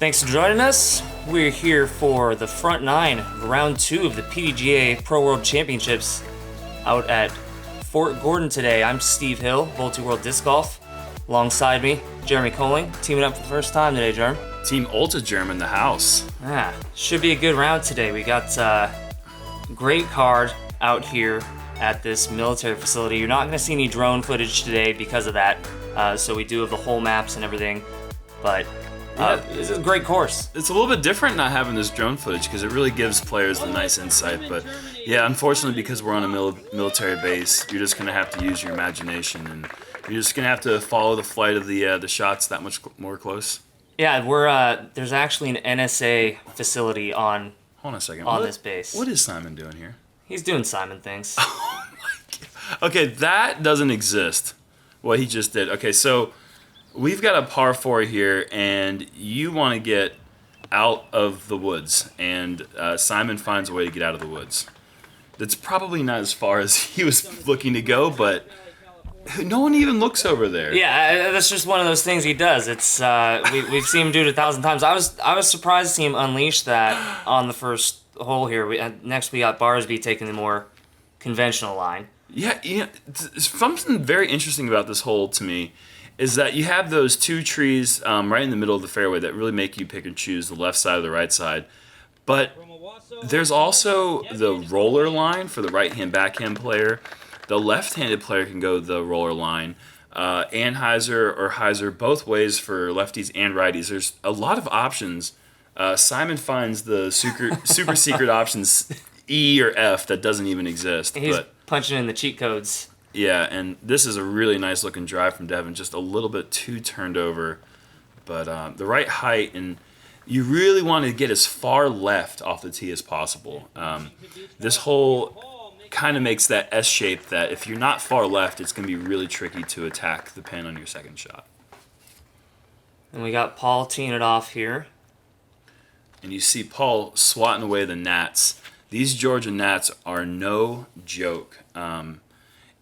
Thanks for joining us. We're here for the front nine of round 2 of the PDGA Pro World Championships out at Fort Gordon today. I'm Steve Hill, Volti World Disc Golf. Alongside me, Jeremy Koling, teaming up for the first time today, Jerm. Team Ultra Germ in the house. Should be a good round today. We got great card out here at this military facility. You're not going to see any drone footage today because of that. So we do have the whole maps and everything, but this is a great course. It's a little bit different not having this drone footage because it really gives players the nice insight. But yeah, unfortunately, because we're on a military base, you're just going to have to use your imagination, and you're just going to have to follow the flight of the shots that much more close. Yeah, we're there's actually an NSA facility on. Hold on a second. This base. What is Simon doing here? He's doing Simon things. Oh my God. Okay, that doesn't exist. What he just did. Okay, so we've got a par 4 here, and you want to get out of the woods, and Simon finds a way to get out of the woods. That's probably not as far as he was looking to go, but no one even looks over there. Yeah, that's just one of those things he does. It's we've seen him do it 1,000 times. I was surprised to see him unleash that on the first hole here. Next we got Barsby taking the more conventional line. Yeah, something very interesting about this hole to me is that you have those two trees right in the middle of the fairway that really make you pick and choose the left side or the right side. But there's also the roller line for the right-hand backhand player. The left-handed player can go the roller line. Anheuser or Heiser, both ways for lefties and righties. There's a lot of options. Simon finds the super secret options E or F that doesn't even exist. He's punching in the cheat codes. Yeah, and this is a really nice looking drive from Devan, just a little bit too turned over, but the right height, and you really want to get as far left off the tee as possible. This hole kind of makes that S shape that if you're not far left, it's going to be really tricky to attack the pin on your second shot. And we got Paul teeing it off here. And you see Paul swatting away the gnats. These Georgia gnats are no joke.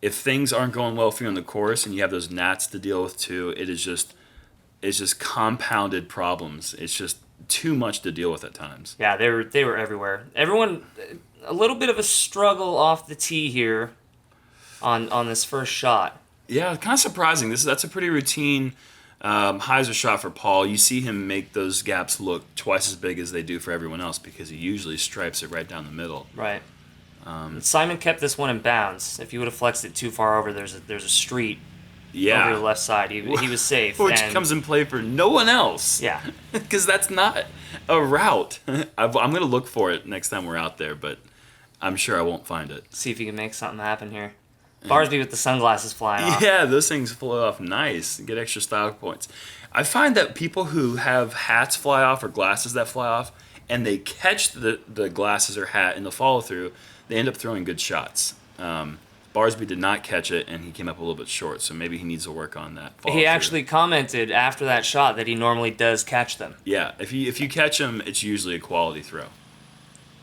If things aren't going well for you on the course and you have those gnats to deal with too, it's just compounded problems. It's just too much to deal with at times. Yeah, they were everywhere. Everyone, a little bit of a struggle off the tee here on this first shot. Yeah, kind of surprising. That's a pretty routine Heiser shot for Paul. You see him make those gaps look twice as big as they do for everyone else because he usually stripes it right down the middle. Right. Simon kept this one in bounds. If you would have flexed it too far over, there's a street over the left side. He was safe. Which comes in play for no one else. Yeah. Because that's not a route. I'm going to look for it next time we're out there, but I'm sure I won't find it. See if you can make something happen here. Barsby with the sunglasses flying off. Yeah, those things fly off nice. Get extra style points. I find that people who have hats fly off or glasses that fly off, and they catch the glasses or hat in the follow-through, they end up throwing good shots. Barsby did not catch it, and he came up a little bit short, so maybe he needs to work on that. He actually commented after that shot that he normally does catch them. Yeah, if you catch them, it's usually a quality throw.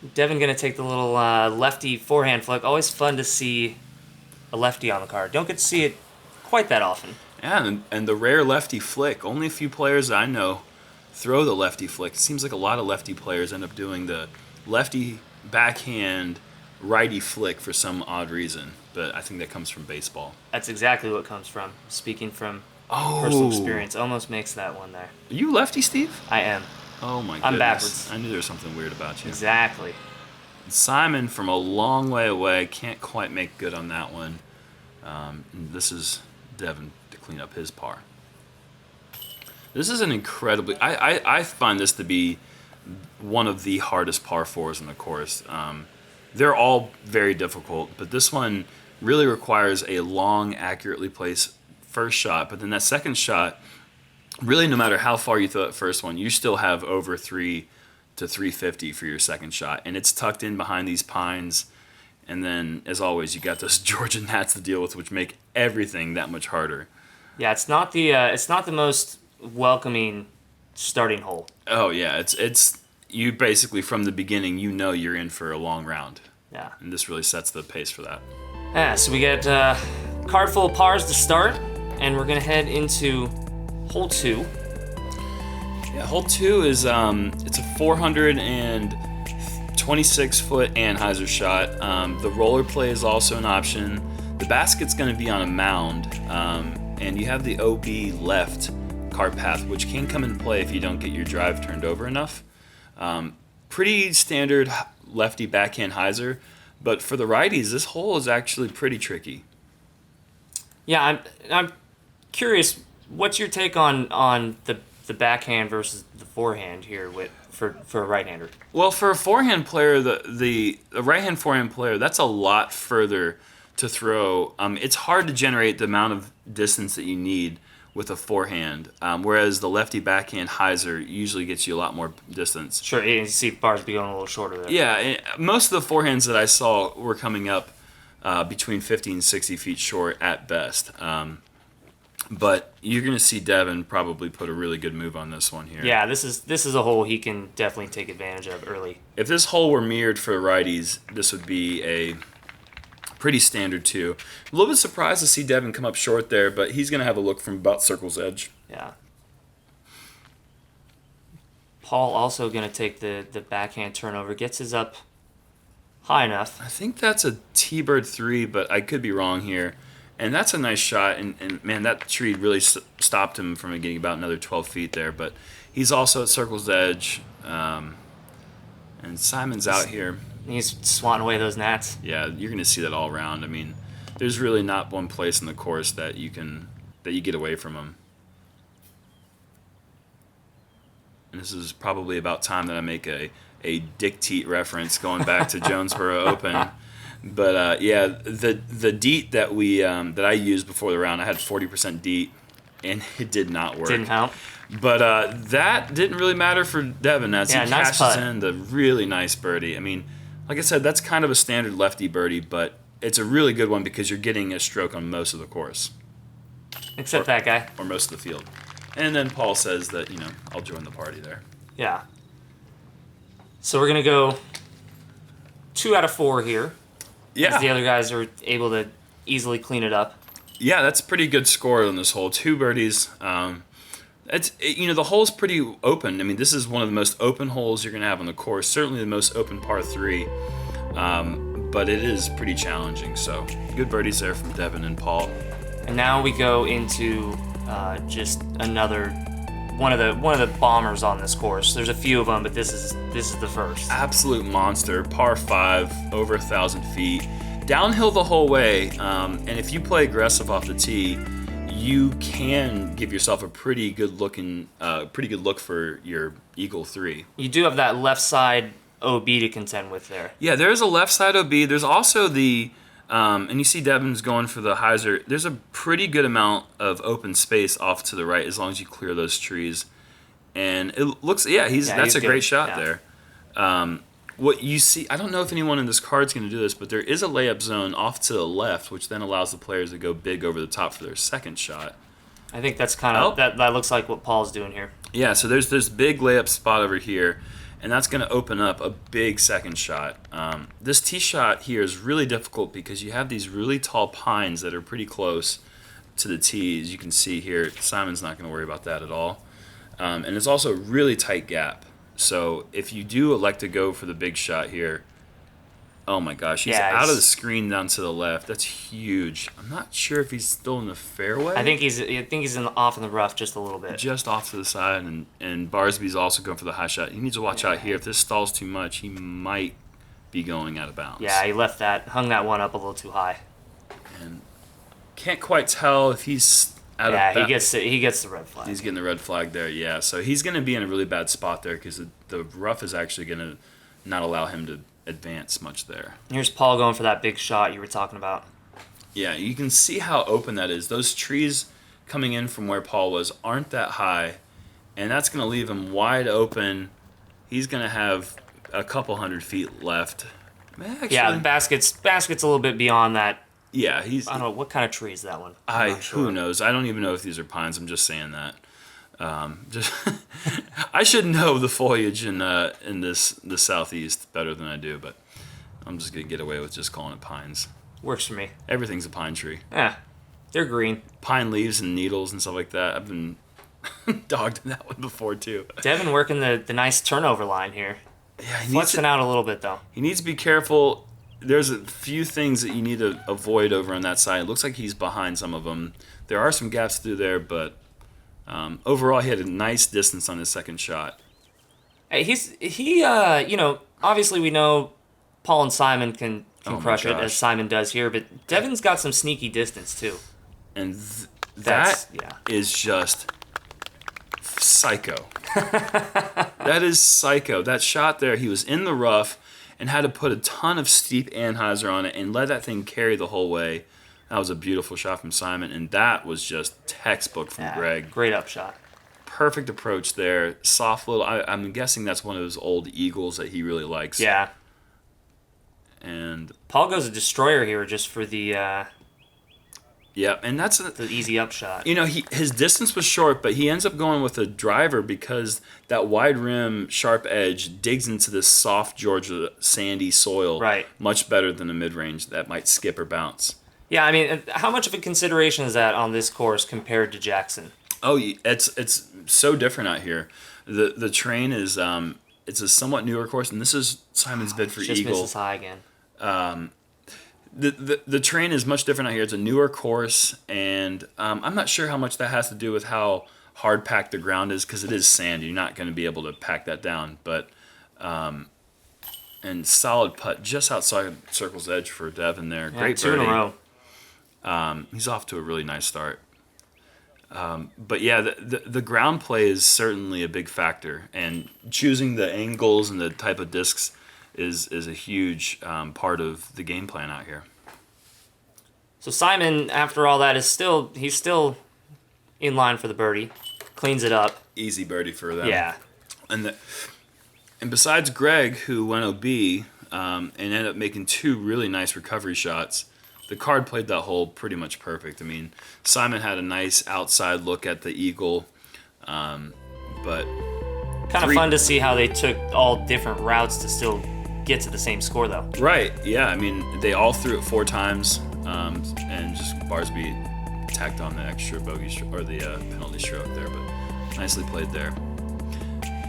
Devan going to take the little lefty forehand flick. Always fun to see a lefty on the card. Don't get to see it quite that often. Yeah, and the rare lefty flick. Only a few players I know throw the lefty flick. It seems like a lot of lefty players end up doing the lefty backhand righty flick for some odd reason, but I think that comes from baseball. That's exactly what it comes from. Speaking from personal experience, almost makes that one there. Are you lefty, Steve? I am. Oh my goodness. I'm backwards. I knew there was something weird about you. Exactly. Simon from a long way away can't quite make good on that one. This is Devan to clean up his par. This is an incredibly... I find this to be one of the hardest par 4s in the course. They're all very difficult, but this one really requires a long, accurately placed first shot. But then that second shot, really no matter how far you throw that first one, you still have over 3 to 350 for your second shot. And it's tucked in behind these pines. And then, as always, you got those Georgia gnats to deal with, which make everything that much harder. Yeah, it's not the most welcoming starting hole. Oh yeah, it's you basically from the beginning you know you're in for a long round. Yeah. And this really sets the pace for that. Yeah, so we get card full of pars to start, and we're gonna head into hole 2. Yeah, hole 2 is it's a 426-foot anhyzer shot. The roller play is also an option. The basket's going to be on a mound, and you have the OB left cart path, which can come into play if you don't get your drive turned over enough. Pretty standard lefty backhand hyzer, but for the righties, this hole is actually pretty tricky. Yeah, I'm curious. What's your take on the backhand versus the forehand here for a right-hander? Well, for a forehand player, the right-hand forehand player, that's a lot further to throw. It's hard to generate the amount of distance that you need with a forehand, whereas the lefty backhand hyzer usually gets you a lot more distance. Sure, you see Barsby going a little shorter there. Yeah, most of the forehands that I saw were coming up between 50 and 60 feet short at best. But you're going to see Devan probably put a really good move on this one here. Yeah, this is a hole he can definitely take advantage of early. If this hole were mirrored for righties, this would be a pretty standard 2. A little bit surprised to see Devan come up short there, but he's going to have a look from about circle's edge. Yeah. Paul also going to take the backhand turnover, gets his up high enough. I think that's a T-bird 3, but I could be wrong here. And that's a nice shot, and man, that tree really stopped him from getting about another 12 feet there. But he's also at circle's edge, and Simon's out here. He's swatting away those gnats. Yeah, you're going to see that all around. I mean, there's really not one place in the course that you get away from him. And this is probably about time that I make a Dick reference going back to JomezPro Open. But yeah, the DEET that that I used before the round, I had 40% DEET, and it did not work. Didn't count. But that didn't really matter for Devan as he nice cashes putt. in the really nice birdie. I mean, like I said, that's kind of a standard lefty birdie, but it's a really good one because you're getting a stroke on most of the course. Except that guy. Or most of the field. And then Paul says that, I'll join the party there. Yeah. So we're going to go 2 out of 4 here. Yeah. As the other guys are able to easily clean it up. Yeah, that's a pretty good score on this hole. 2 birdies. The hole's pretty open. I mean, this is one of the most open holes you're going to have on the course. Certainly the most open par 3. But it is pretty challenging. So good birdies there from Devan and Paul. And now we go into just another one of the bombers on this course. There's a few of them, but this is the first. Absolute monster, par 5, over 1,000 feet, downhill the whole way. And if you play aggressive off the tee, you can give yourself a pretty good look for your Eagle 3. You do have that left side OB to contend with there. Yeah, there's a left side OB. There's also the and you see Devan's going for the hyzer. There's a pretty good amount of open space off to the right as long as you clear those trees. And it looks, that's a great shot there. What you see, I don't know if anyone in this card's going to do this, but there is a layup zone off to the left, which then allows the players to go big over the top for their second shot. I think that's kind of, that looks like what Paul's doing here. Yeah, so there's this big layup spot over here, and that's going to open up a big second shot. This tee shot here is really difficult because you have these really tall pines that are pretty close to the tee. As you can see here, Simon's not going to worry about that at all. And it's also a really tight gap. So if you do elect to go for the big shot here, oh my gosh, he's out of the screen down to the left. That's huge. I'm not sure if he's still in the fairway. I think he's off in the rough just a little bit. Just off to the side, and Barsby's also going for the high shot. He needs to watch out here. If this stalls too much, he might be going out of bounds. Yeah, he hung that one up a little too high. And can't quite tell if he's out of bounds. He gets the red flag. He's getting the red flag there, yeah. So he's going to be in a really bad spot there because the rough is actually going to not allow him to advance much there. Here's Paul going for that big shot you were talking about. Yeah, you can see how open that is. Those trees coming in from where Paul was aren't that high, and that's going to leave him wide open. He's going to have a couple 100 feet left. Actually, yeah, the basket's a little bit beyond that. Yeah, I don't know what kind of tree is that one. Who knows? I don't even know if these are pines. I'm just saying that. I should know the foliage in the southeast better than I do, but I'm just gonna get away with just calling it pines. Works for me. Everything's a pine tree. Yeah, they're green. Pine leaves and needles and stuff like that. I've been dogged that one before too. Devan working the nice turnover line here. Yeah, Flexing out a little bit though. He needs to be careful. There's a few things that you need to avoid over on that side. It looks like he's behind some of them. There are some gaps through there, but overall he had a nice distance on his second shot. Hey, obviously we know Paul and Simon can crush it as Simon does here, but Devan's got some sneaky distance too. And that is just psycho. That is psycho. That shot there, he was in the rough and had to put a ton of steep anhyzer on it and let that thing carry the whole way. That was a beautiful shot from Simon, and that was just textbook from Gregg. Great upshot. Perfect approach there. Soft little. I'm guessing that's one of those old eagles that he really likes. Yeah. And Paul goes a destroyer here just for the. Yeah, and that's the easy upshot. His distance was short, but he ends up going with a driver because that wide rim sharp edge digs into this soft Georgia sandy soil much better than a mid-range that might skip or bounce. Yeah, I mean, how much of a consideration is that on this course compared to Jackson? Oh, it's so different out here. The terrain is it's a somewhat newer course, and this is Simon's bid for just eagle. Misses high again. The terrain is much different out here. It's a newer course, and I'm not sure how much that has to do with how hard packed the ground is because it is sand. You're not going to be able to pack that down. But and solid putt just outside circle's edge for Devan there. Yeah, Great two birdie. in a row. He's off to a really nice start. But yeah, the ground play is certainly a big factor, and choosing the angles and the type of discs is a huge part of the game plan out here. So Simon, after all that, he's still in line for the birdie. Cleans it up. Easy birdie for them. Yeah. And besides Gregg, who went OB and ended up making two really nice recovery shots, the card played that hole pretty much perfect. I mean, Simon had a nice outside look at the eagle, but kind of fun to see how they took all different routes to still get to the same score, though. Right, yeah. I mean, they all threw it 4 times, and just Barsby tacked on the extra bogey or the penalty stroke there, but nicely played there.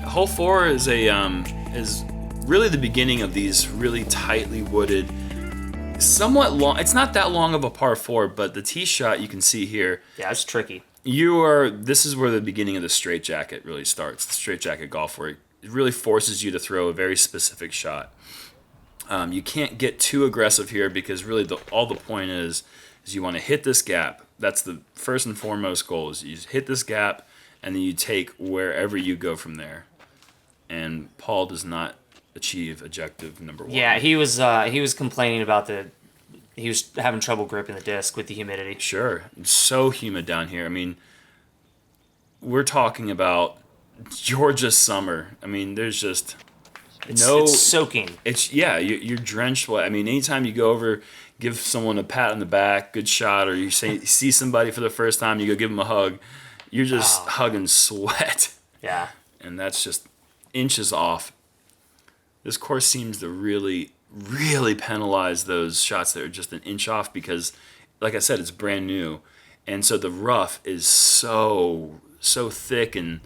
Hole 4 is is really the beginning of these really tightly wooded, somewhat long. It's not that long of a par 4, but the tee shot you can see here. Yeah, it's tricky. This is where the beginning of the straitjacket really starts. The straitjacket golf, where it really forces you to throw a very specific shot. You can't get too aggressive here because really all the point is you want to hit this gap. That's the first and foremost goal, is you hit this gap and then you take wherever you go from there. And Paul does not achieve objective number 1. Yeah, he was complaining about he was having trouble gripping the disc with the humidity. Sure. It's so humid down here. I mean, we're talking about Georgia summer. I mean, there's just it's soaking. You're drenched wet. I mean, anytime you go over, give someone a pat on the back, good shot, or you see somebody for the first time, you go give them a hug, you're just hugging sweat. Yeah. And that's just inches off. This course seems to really, really penalize those shots that are just an inch off because, like I said, it's brand new. And so the rough is so thick, and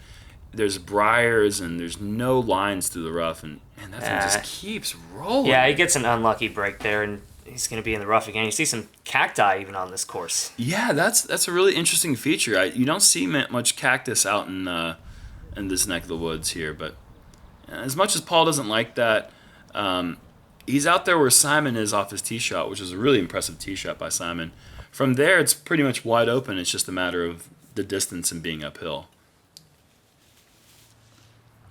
there's briars and there's no lines through the rough, and that thing just keeps rolling. Yeah, he gets an unlucky break there, and he's going to be in the rough again. You see some cacti even on this course. Yeah, that's a really interesting feature. You don't see much cactus out in this neck of the woods here, but as much as Paul doesn't like that, he's out there where Simon is off his tee shot, which is a really impressive tee shot by Simon. From there, it's pretty much wide open. It's just a matter of the distance and being uphill.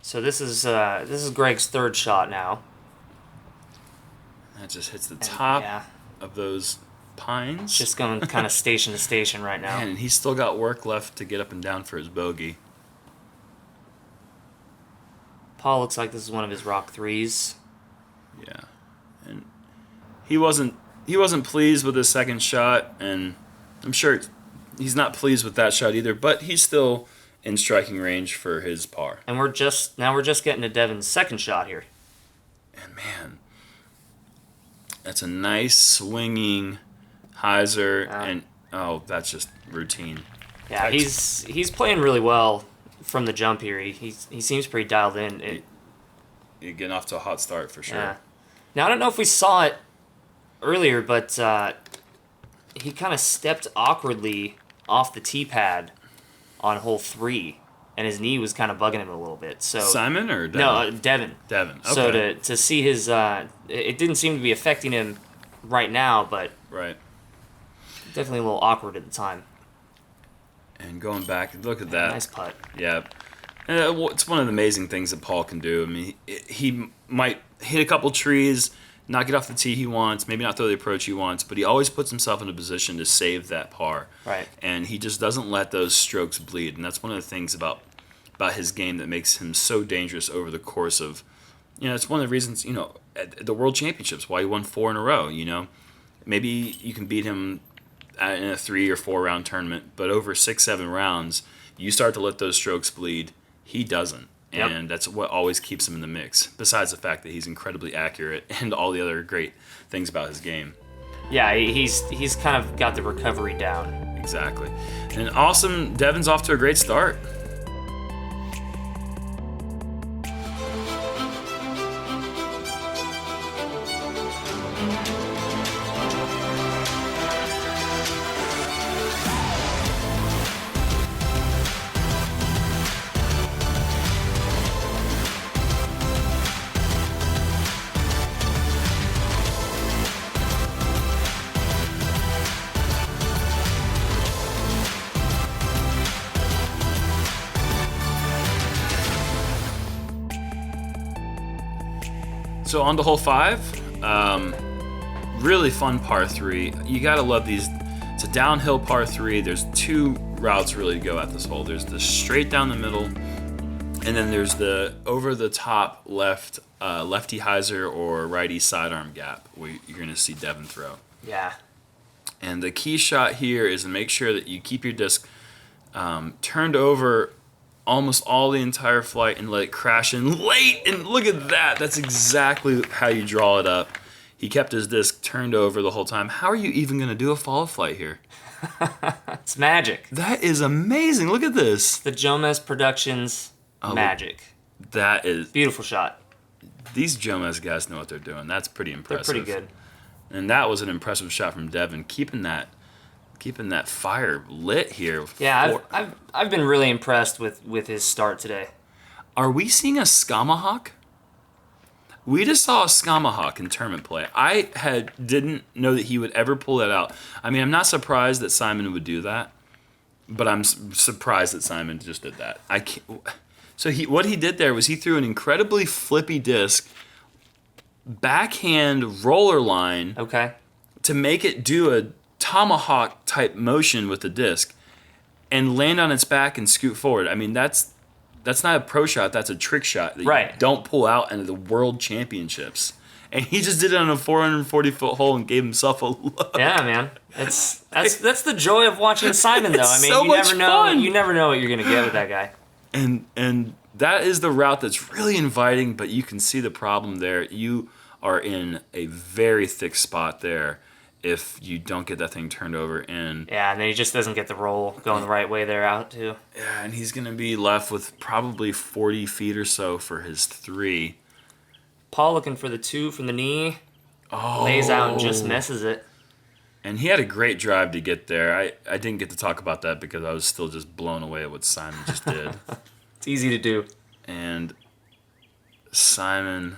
So this is Gregg's third shot now. That just hits the top of those pines. Just going kind of station to station right now. Man, and he's still got work left to get up and down for his bogey. Paul looks like this is one of his rock threes. Yeah, and he wasn't pleased with his second shot, and I'm sure he's not pleased with that shot either. But he's still in striking range for his par. And we're just getting to Devan's second shot here. And man, that's a nice swinging hyzer, and that's just routine. Yeah, he's playing really well from the jump here. He seems pretty dialed in. You're getting off to a hot start for sure. Yeah. Now I don't know if we saw it earlier, but he kind of stepped awkwardly off the tee pad on hole 3, and his knee was kind of bugging him a little bit. So Simon or Devan? No, Devan. Devan. Okay. So to see his, it didn't seem to be affecting him right now, but right. Definitely a little awkward at the time. And going back, look at that. Nice putt. Yeah. It's one of the amazing things that Paul can do. I mean, he might hit a couple trees, not get off the tee he wants, maybe not throw the approach he wants, but he always puts himself in a position to save that par. Right. And he just doesn't let those strokes bleed. And that's one of the things about his game that makes him so dangerous over the course of, it's one of the reasons, at the World Championships, why he won 4 in a row, Maybe you can beat him in a 3 or 4 round tournament, but over 6-7 rounds, you start to let those strokes bleed. He doesn't, and that's what always keeps him in the mix. Besides the fact that he's incredibly accurate and all the other great things about his game. Yeah, he's kind of got the recovery down. Exactly, and awesome. Devan's off to a great start. So on to hole 5, really fun par 3. You gotta love these. It's a downhill par 3. There's 2 routes really to go at this hole. There's the straight down the middle, and then there's the over the top lefty hyzer or righty sidearm gap where you're gonna see Devan throw. Yeah. And the key shot here is to make sure that you keep your disc turned over almost all the entire flight and let it crash in late. And look at that. That's exactly how you draw it up. He kept his disc turned over the whole time. How are you even going to do a FollowFlight here? It's magic. That is amazing. Look at this. The Jomez Productions magic. That is... Beautiful shot. These Jomez guys know what they're doing. That's pretty impressive. They're pretty good. And that was an impressive shot from Devan, keeping that fire lit here. Yeah, I've been really impressed with his start today. Are we seeing a Skamahawk? We just saw a Skamahawk in tournament play. I didn't know that he would ever pull that out. I mean, I'm not surprised that Simon would do that, but I'm surprised that Simon just did that. What he did there was he threw an incredibly flippy disc, backhand roller line, to make it do a tomahawk type motion with the disc and land on its back and scoot forward. I mean, that's not a pro shot, that's a trick shot that you don't pull out into the World Championships. And he just did it on a 440-foot hole and gave himself a look. Yeah, man. That's the joy of watching Simon, though. I mean, so you never know. Fun. You never know what you're gonna get with that guy. And that is the route that's really inviting, but you can see the problem there. You are in a very thick spot there if you don't get that thing turned over. And then he just doesn't get the roll going the right way there out, too. Yeah, and he's going to be left with probably 40 feet or so for his 3. Paul looking for the 2 from the knee. Lays out and just misses it. And he had a great drive to get there. I didn't get to talk about that because I was still just blown away at what Simon just did. It's easy to do. And Simon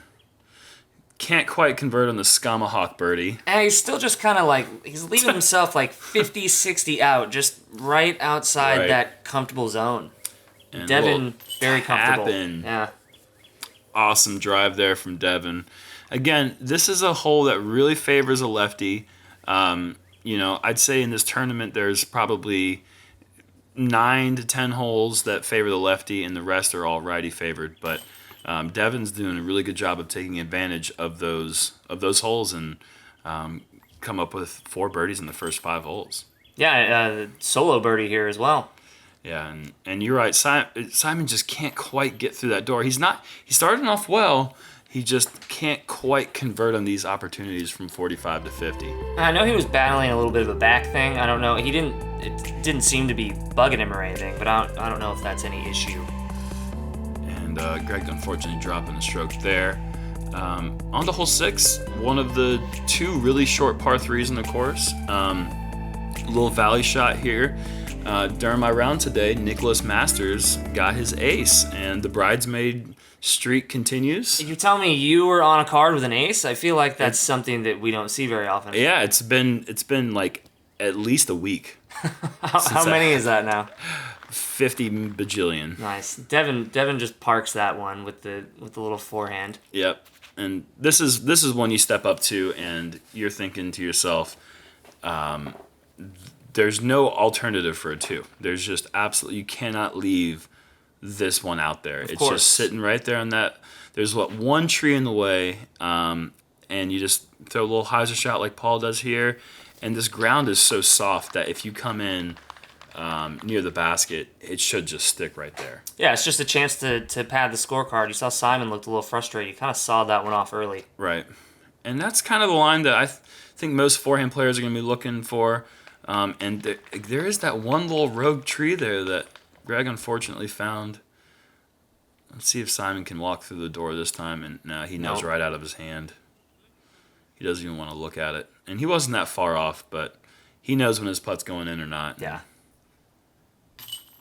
can't quite convert on the Skamahawk birdie. And he's still just kind of he's leaving himself 50, 60 out, just right outside that comfortable zone. And Devan, very comfortable. Yeah. Awesome drive there from Devan. Again, this is a hole that really favors a lefty. I'd say in this tournament there's probably 9 to 10 holes that favor the lefty, and the rest are all righty favored. But Devan's doing a really good job of taking advantage of those holes and come up with 4 birdies in the first 5 holes. Yeah, solo birdie here as well. Yeah, and you're right. Simon just can't quite get through that door. He's starting off well. he just can't quite convert on these opportunities from 45 to 50. I know he was battling a little bit of a back thing. I don't know. It didn't seem to be bugging him or anything, but I don't know if that's any issue. And Gregg unfortunately dropping the stroke there. On to hole 6, one of the 2 really short par 3s in the course. A little valley shot here. During my round today, Nicholas Masters got his ace, and the bridesmaid streak continues. You tell me you were on a card with an ace? I feel like that's something that we don't see very often. Yeah, it's been like at least a week. How many is that now? 50 bajillion. Nice. Devan just parks that one with the little forehand. Yep. And this is one you step up to, and you're thinking to yourself, there's no alternative for a 2. There's just absolutely, you cannot leave this one out there. It's just sitting right there on that. There's one tree in the way, and you just throw a little hyzer shot like Paul does here. And this ground is so soft that if you come in near the basket, it should just stick right there. Yeah, it's just a chance to pad the scorecard. You saw Simon looked a little frustrated. You kind of saw that one off early. Right. And that's kind of the line that I think most forehand players are going to be looking for. And there is that one little rogue tree there that Gregg unfortunately found. Let's see if Simon can walk through the door this time. And no, he knows right out of his hand. He doesn't even want to look at it. And he wasn't that far off, but he knows when his putt's going in or not. Yeah.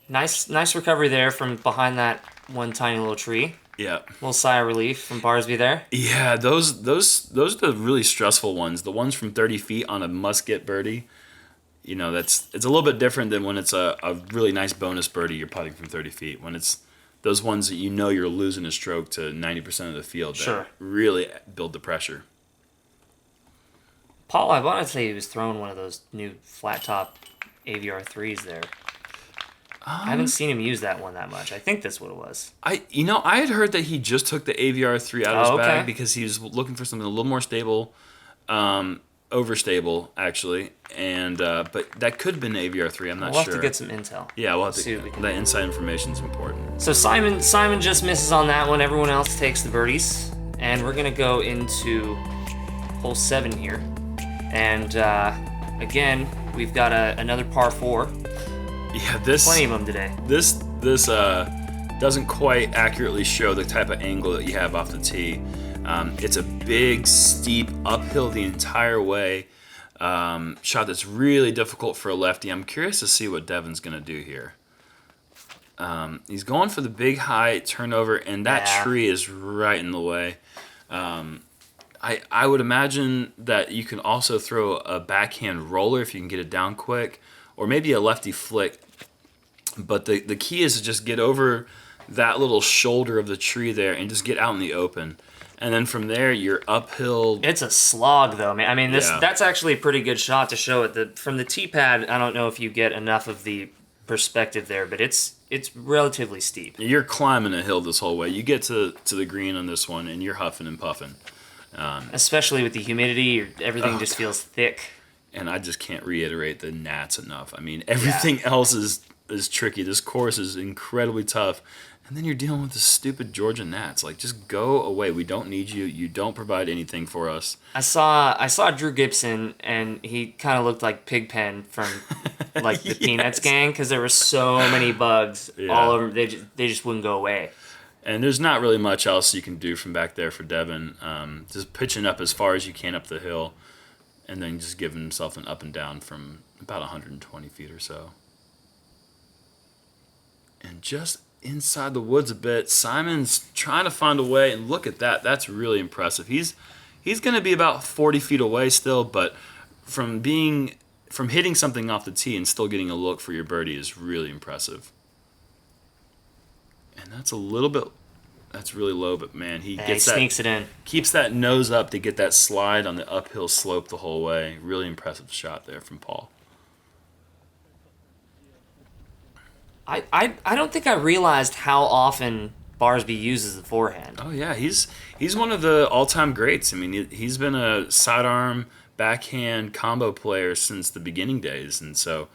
Nice recovery there from behind that one tiny little tree. Yeah. Little sigh of relief from Barsby there. Yeah, those are the really stressful ones. The ones from 30 feet on a must-get birdie. You know, it's a little bit different than when it's a really nice bonus birdie you're putting from 30 feet. When it's those ones that you know you're losing a stroke to 90% of the field that really build the pressure. Paul, I want to say he was throwing one of those new flat-top AVR 3s there. I haven't seen him use that one that much. I think that's what it was. I had heard that he just took the AVR 3 out of his bag because he was looking for something a little more stable. Overstable, actually, and but that could have been AVR 3. I'm not sure. We'll have to get some intel. Yeah, we'll have to. That inside information is important. So Simon just misses on that one. Everyone else takes the birdies, and we're gonna go into hole 7 here, and again we've got another par 4. Yeah, plenty of them today. This doesn't quite accurately show the type of angle that you have off the tee. It's a big, steep uphill the entire way. Shot that's really difficult for a lefty. I'm curious to see what Devan's going to do here. He's going for the big high turnover, and that tree is right in the way. I would imagine that you can also throw a backhand roller if you can get it down quick, or maybe a lefty flick. But the key is to just get over that little shoulder of the tree there and just get out in the open. And then from there, you're uphill. It's a slog, though, man. I mean, that's actually a pretty good shot to show it. From the tee pad, I don't know if you get enough of the perspective there, but it's relatively steep. You're climbing a hill this whole way. You get to the green on this one, and you're huffing and puffing. Especially with the humidity, everything just feels thick. And I just can't reiterate the gnats enough. I mean, everything else is tricky. This course is incredibly tough. And then you're dealing with the stupid Georgia gnats. Like, just go away. We don't need you. You don't provide anything for us. I saw Drew Gibson, and he kind of looked like Pigpen from like the Peanuts gang, because there were so many bugs all over. They just wouldn't go away. And there's not really much else you can do from back there for Devan. Just pitching up as far as you can up the hill, and then just giving himself an up and down from about 120 feet or so. And just inside the woods a bit, Simon's trying to find a way, and look at that. That's really impressive. He's going to be about 40 feet away still, but from hitting something off the tee and still getting a look for your birdie is really impressive. And that's really low, but man, he sneaks it in. Keeps that nose up to get that slide on the uphill slope the whole way. Really impressive shot there from Paul. I don't think I realized how often Barsby uses the forehand. Oh yeah, he's one of the all-time greats. I mean, he's been a sidearm backhand combo player since the beginning days, and so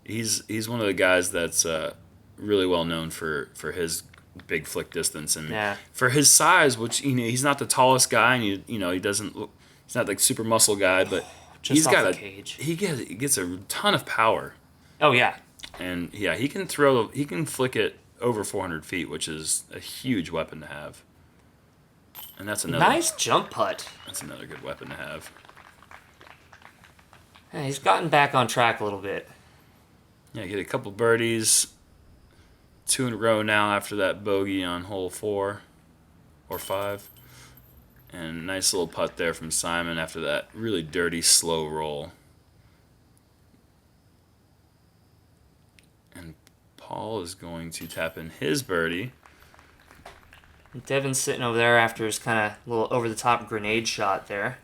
he's one of the guys that's really well known for his big flick distance. And Yeah. for his size, which he's not the tallest guy, and he doesn't look, he's not like super muscle guy, but Just he's off got the cage. he gets a ton of power. Oh yeah. And yeah, he can flick it over 400 feet, which is a huge weapon to have. And that's another Nice jump putt. That's another good weapon to have. Yeah, he's gotten back on track a little bit. Yeah, get a couple birdies, 2 in a row now after that bogey on hole 4 or 5. And nice little putt there from Simon after that really dirty, slow roll. And Paul is going to tap in his birdie. Devan's sitting over there after his kind of little over-the-top grenade shot there.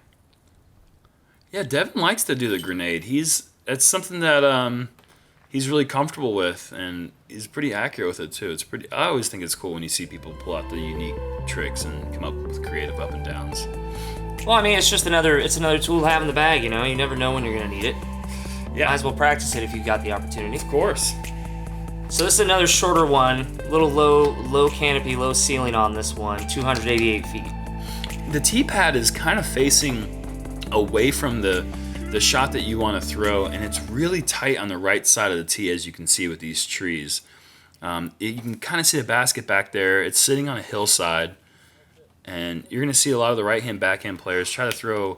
Yeah, Devan likes to do the grenade. It's something that he's really comfortable with, and he's pretty accurate with it too. I always think it's cool when you see people pull out the unique tricks and come up with creative up and downs. Well, I mean, it's another tool to have in the bag. You never know when you're gonna need it. Yeah, Might as well practice it if you got the opportunity. of course. So this is another shorter one, little low canopy, low ceiling on this one, 288 feet. The tee pad is kind of facing away from the shot that you want to throw, and it's really tight on the right side of the tee, as you can see with these trees. You can kind of see the basket back there. It's sitting on a hillside, and you're going to see a lot of the right-hand backhand players try to throw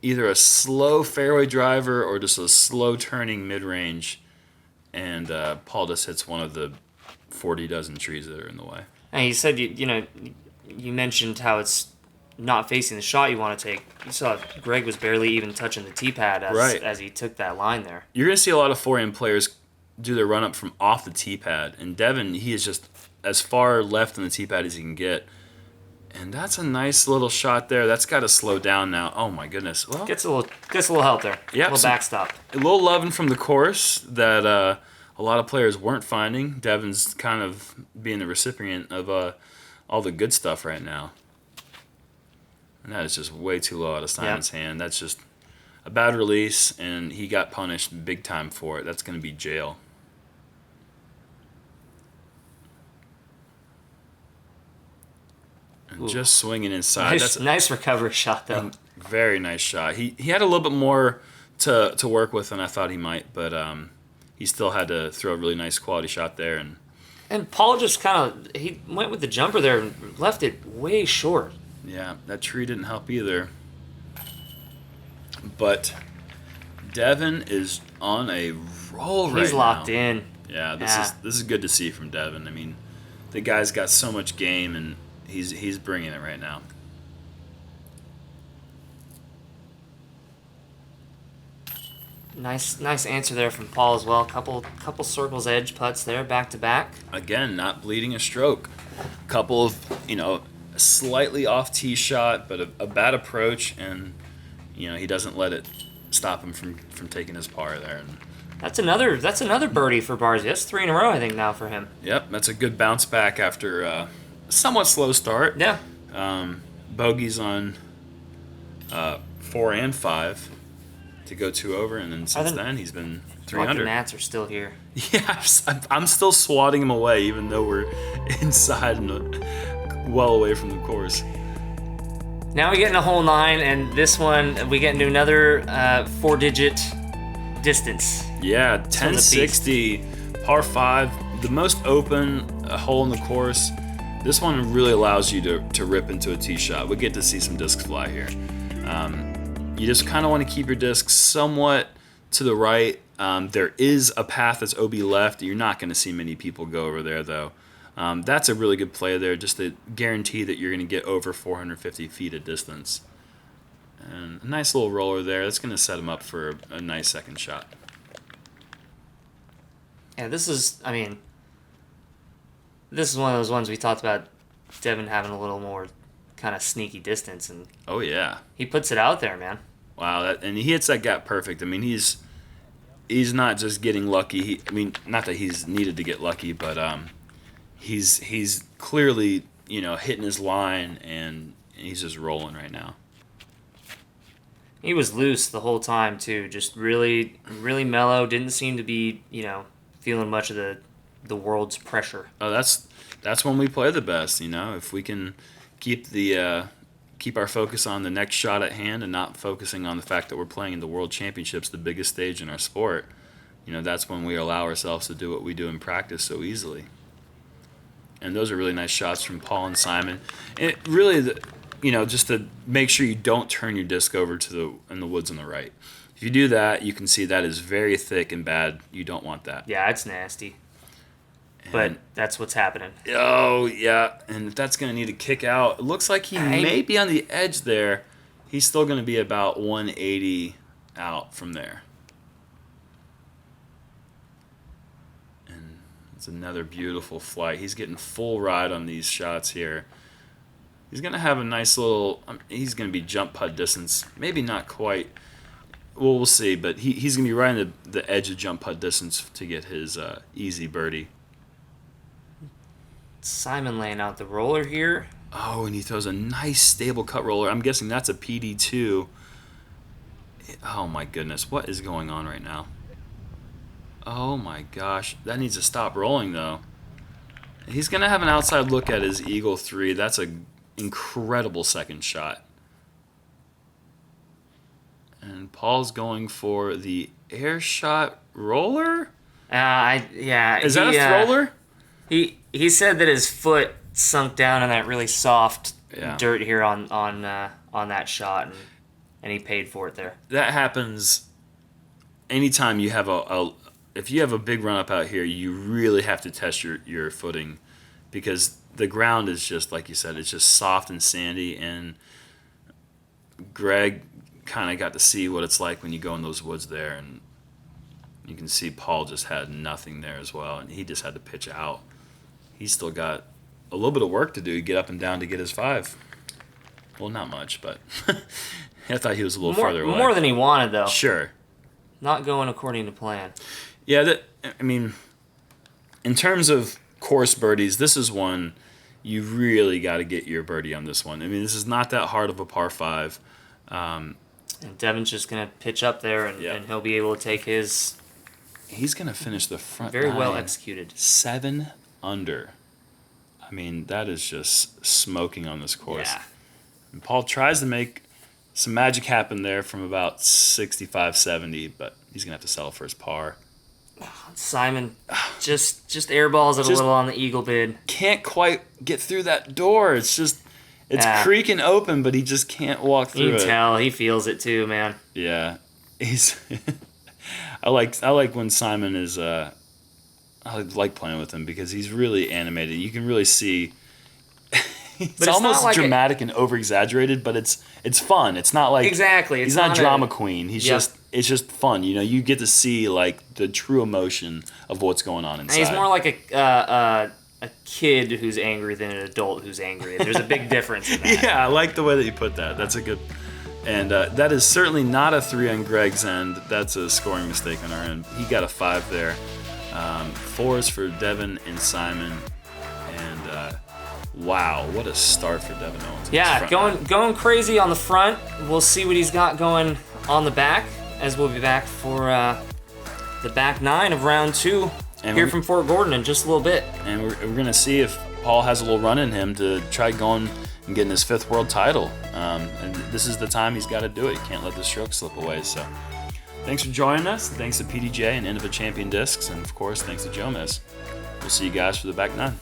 either a slow fairway driver or just a slow turning mid-range, and Paul just hits one of the 40 dozen trees that are in the way. And you said you mentioned how it's not facing the shot you want to take. You saw Gregg was barely even touching the tee pad as he took that line there. You're going to see a lot of forehand players do their run-up from off the tee pad, and Devan, he is just as far left on the tee pad as he can get. And that's a nice little shot there. That's got to slow down now. Oh my goodness. Well, Gets a little help there. Yep, a little backstop. a little loving from the course that a lot of players weren't finding. Devan's kind of being the recipient of all the good stuff right now. And that is just way too low out of Simon's hand. That's just a bad release, and he got punished big time for it. That's going to be jail. And just swinging inside. Nice, nice recovery shot, though. Very nice shot. He had a little bit more to work with than I thought he might, but he still had to throw a really nice quality shot there. And Paul just he went with the jumper there and left it way short. Yeah, that tree didn't help either. But Devan is on a roll right now. He's locked in. Yeah, this is good to see from Devan. I mean, the guy's got so much game, and he's bringing it right now. Nice answer there from Paul as well. Couple circles edge putts there, back to back. Again, not bleeding a stroke. Couple of a slightly off tee shot, but a bad approach, and he doesn't let it stop him from taking his par there. And that's another birdie for Barsby. That's 3 in a row, I think, now for him. Yep, that's a good bounce back after a somewhat slow start. Yeah. Bogeys on 4 and 5 to go 2 over, and then since then he's been 3 under. The Nats are still here. Yeah, I'm still swatting him away, even though we're inside and well away from the course. Now we get into hole 9, and this one we get into another 4-digit distance. Yeah, 1060, par 5, the most open hole in the course. This one really allows you to rip into a tee shot. We get to see some discs fly here. You just kind of want to keep your discs somewhat to the right. There is a path that's OB left. You're not going to see many people go over there, though. That's a really good play there, just to guarantee that you're going to get over 450 feet of distance. And a nice little roller there. That's going to set him up for a nice second shot. Yeah, this is one of those ones we talked about Devan having a little more kind of sneaky distance, and oh yeah, he puts it out there, man. Wow, and he hits that gap perfect. I mean, he's not just getting lucky. Not that he's needed to get lucky, but he's clearly hitting his line, and he's just rolling right now. He was loose the whole time too, just really, really mellow. Didn't seem to be feeling much of the the world's pressure. Oh, that's when we play the best. If we can keep our focus on the next shot at hand and not focusing on the fact that we're playing in the World Championships, the biggest stage in our sport. That's when we allow ourselves to do what we do in practice so easily. And those are really nice shots from Paul and Simon. And it really, just to make sure you don't turn your disc over in the woods on the right. If you do that, you can see that is very thick and bad. You don't want that. Yeah, it's nasty. But that's what's happening. Oh, yeah. And if that's going to need to kick out, it looks like he may be on the edge there. He's still going to be about 180 out from there. And it's another beautiful flight. He's getting full ride on these shots here. He's going to have a nice little... he's going to be jump putt distance. Maybe not quite... Well, we'll see. But he's going to be right on the edge of jump putt distance to get his easy birdie. Simon laying out the roller here. Oh, and he throws a nice stable cut roller. I'm guessing that's a PD2. Oh, my goodness. What is going on right now? Oh, my gosh. That needs to stop rolling, though. He's going to have an outside look at his Eagle 3. That's an incredible second shot. And Paul's going for the air shot roller? Yeah. Is that a roller? He said that his foot sunk down in that really soft dirt here on that shot, and he paid for it there. That happens anytime you have if you have a big run up out here, you really have to test your footing, because the ground is just, like you said, it's just soft and sandy, and Gregg kind of got to see what it's like when you go in those woods there, and you can see Paul just had nothing there as well, and he just had to pitch out. He's still got a little bit of work to do to get up and down to get his 5. Well, not much, but I thought he was a little farther away. More than he wanted, though. Sure. Not going according to plan. Yeah, in terms of course birdies, this is one you really got to get your birdie on this one. This is not that hard of a par 5. And Devan's just going to pitch up there, and he'll be able to take his... He's going to finish the front Very 9, well executed. 7 under. That is just smoking on this course. Yeah. And Paul tries to make some magic happen there from about 65, 70, but he's going to have to settle for his par. Simon just airballs it a little on the eagle bid. Can't quite get through that door. It's creaking open, but he just can't walk through it. You can tell. He feels it too, man. Yeah. I like when Simon is... I like playing with him because he's really animated. You can really see it's almost like dramatic and over-exaggerated, but it's fun. It's not like... Exactly. He's not drama queen. It's just fun. You get to see like the true emotion of what's going on inside. And he's more like a kid who's angry than an adult who's angry. There's a big difference in that. Yeah, I like the way that you put that. That's a good... And that is certainly not a 3 on Gregg's end. That's a scoring mistake on our end. He got a 5 there. 4s for Devan and Simon, and wow, what a start for Devan Owens. Yeah, going crazy on the front. We'll see what he's got going on the back, as we'll be back for the back 9 of round 2 here from Fort Gordon in just a little bit. And we're going to see if Paul has a little run in him to try going and getting his 5th world title. And this is the time he's got to do it. He can't let the stroke slip away, so... Thanks for joining us. Thanks to PDGA and Innova Champion Discs. And, of course, thanks to Jomez. We'll see you guys for the back 9.